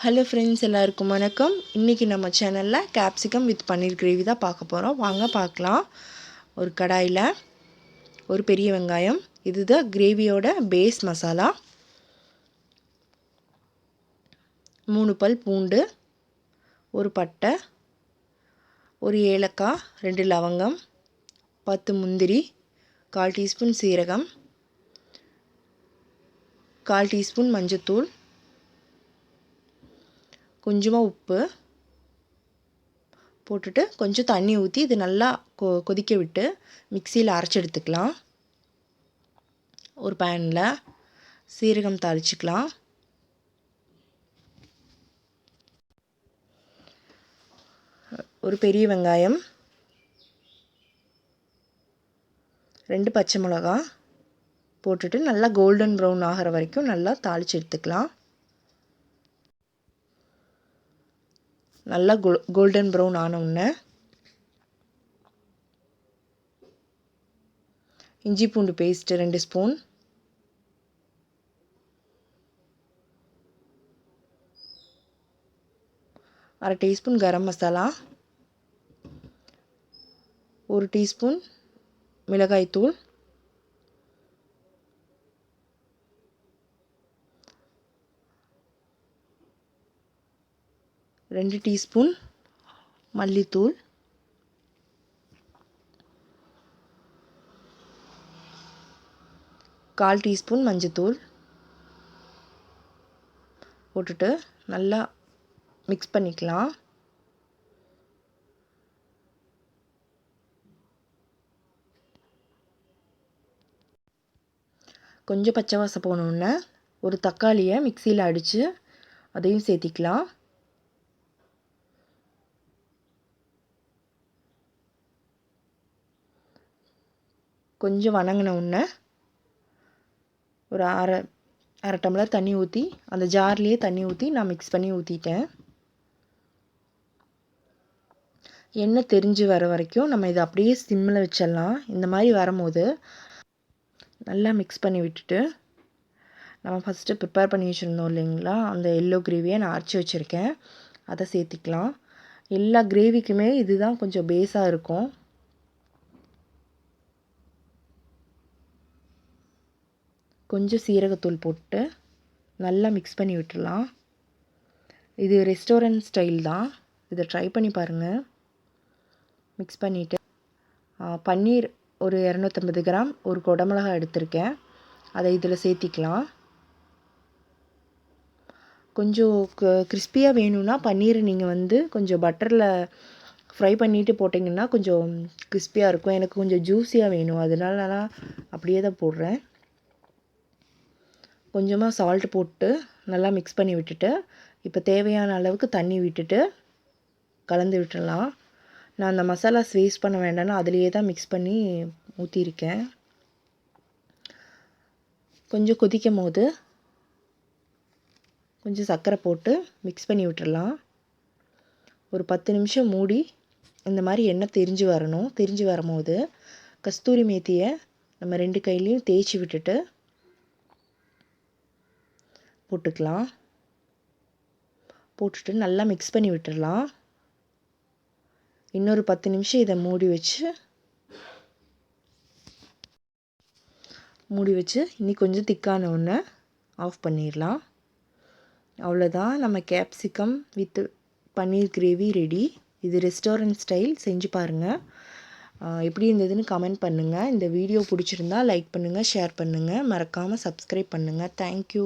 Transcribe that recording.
Hello friends, எல்லாருக்கும் வணக்கம். இன்றைக்கி நம்ம சேனலில் கேப்சிகம் வித் பன்னீர் கிரேவி தான் பார்க்க போகிறோம். வாங்க பார்க்கலாம். ஒரு கடாயில் ஒரு பெரிய வெங்காயம், இதுதான் கிரேவியோட பேஸ் மசாலா. 3 பல் பூண்டு, ஒரு பட்டை, ஒரு ஏலக்காய், 2 லவங்கம், 10 முந்திரி, 1/4 டீஸ்பூன் சீரகம், 1/4 டீஸ்பூன் மஞ்சத்தூள், கொஞ்சமாக உப்பு போட்டுட்டு கொஞ்சம் தண்ணி ஊற்றி இது நல்லா கொதிக்க விட்டு மிக்சியில் அரைச்சி எடுத்துக்கலாம். ஒரு பேனில் சீரகம் தாளிச்சிக்கலாம். ஒரு பெரிய வெங்காயம், 2 பச்சை மிளகா போட்டுட்டு நல்லா கோல்டன் ப்ரௌன் ஆகிற வரைக்கும் நல்லா தாளித்து எடுத்துக்கலாம். நல்லா கோல்டன் ப்ரௌன் ஆன உடனே இஞ்சி பூண்டு பேஸ்ட்டு 2 ஸ்பூன், அரை டீஸ்பூன் கரம் மசாலா, 1 டீஸ்பூன் மிளகாய்த்தூள், 2 டீஸ்பூன் மல்லித்தூள், 1/4 டீஸ்பூன் மஞ்சத்தூள் போட்டுட்டு நல்லா மிக்ஸ் பண்ணிக்கலாம். கொஞ்சம் பச்சை வாசம் போனோடனே ஒரு தக்காளியை மிக்சியில் அடித்து அதையும் சேர்த்திக்கலாம். கொஞ்சம் வணங்கின உடனே ஒரு அரை டம்ளர் தண்ணி ஊற்றி அந்த ஜார்லேயே தண்ணி ஊற்றி நான் மிக்ஸ் பண்ணி ஊற்றிட்டேன். எண்ணெய் தெரிஞ்சு வர வரைக்கும் நம்ம இதை அப்படியே சிம்மில் வச்சிடலாம். இந்த மாதிரி வரும்போது நல்லா மிக்ஸ் பண்ணி விட்டுட்டு நம்ம ஃபஸ்ட்டு ப்ரிப்பேர் பண்ணி வச்சுருந்தோம் இல்லைங்களா, அந்த எல்லோ கிரேவியை நான் அரைச்சி வச்சுருக்கேன், அதை சேர்த்திக்கலாம். எல்லா கிரேவிக்குமே இதுதான் கொஞ்சம் பேஸாக இருக்கும். கொஞ்சம் சீரகத்தூள் போட்டு நல்லா மிக்ஸ் பண்ணி விட்டுடலாம். இது ரெஸ்டாரண்ட் ஸ்டைல் தான், இதை ட்ரை பண்ணி பாருங்கள். மிக்ஸ் பண்ணிவிட்டு பன்னீர் ஒரு 250 கிராம், ஒரு குடமிளகாய் எடுத்திருக்கேன், அதை இதில் சேர்த்திக்கலாம். கொஞ்சம் கிறிஸ்பியாக வேணும்னா பன்னீர் நீங்கள் கொஞ்சம் பட்டரில் ஃப்ரை பண்ணிவிட்டு போட்டிங்கன்னா கொஞ்சம் கிறிஸ்பியாக இருக்கும். எனக்கு கொஞ்சம் ஜூஸியாக வேணும், அதனால நான் அப்படியே தான் போடுறேன். கொஞ்சமாக சால்ட் போட்டு நல்லா மிக்ஸ் பண்ணி விட்டுட்டு இப்போ தேவையான அளவுக்கு தண்ணி விட்டுட்டு கலந்து விட்டுடலாம். நான் அந்த மசாலாஸ் வேஸ்ட் பண்ண வேண்டாம்னு அதிலேயே தான் மிக்ஸ் பண்ணி ஊற்றிருக்கேன். கொஞ்சம் கொதிக்கும் போது கொஞ்சம் சர்க்கரை போட்டு மிக்ஸ் பண்ணி விட்டுடலாம். ஒரு 10 நிமிஷம் மூடி இந்த மாதிரி எண்ணெய் தெரிஞ்சு வரணும். தெரிஞ்சு வரும்போது கஸ்தூரி மேத்தியை நம்ம 2 கையிலையும் தேய்ச்சி விட்டுட்டு போட்டுக்கலாம். போட்டுட்டு நல்லா மிக்ஸ் பண்ணி விட்டுடலாம். இன்னொரு 10 நிமிஷம் இதை மூடி வச்சு இன்னி கொஞ்சம் திக்கான உடனே ஆஃப் பண்ணிடலாம். அவ்வளோதான், நம்ம capsicum with paneer gravy ready. இது ரெஸ்டாரண்ட் ஸ்டைல், செஞ்சு பாருங்கள். எப்படி இருந்ததுன்னு கமெண்ட் பண்ணுங்கள். இந்த வீடியோ பிடிச்சிருந்தா லைக் பண்ணுங்கள், ஷேர் பண்ணுங்கள், மறக்காமல் சப்ஸ்கிரைப் பண்ணுங்கள். தேங்க்யூ.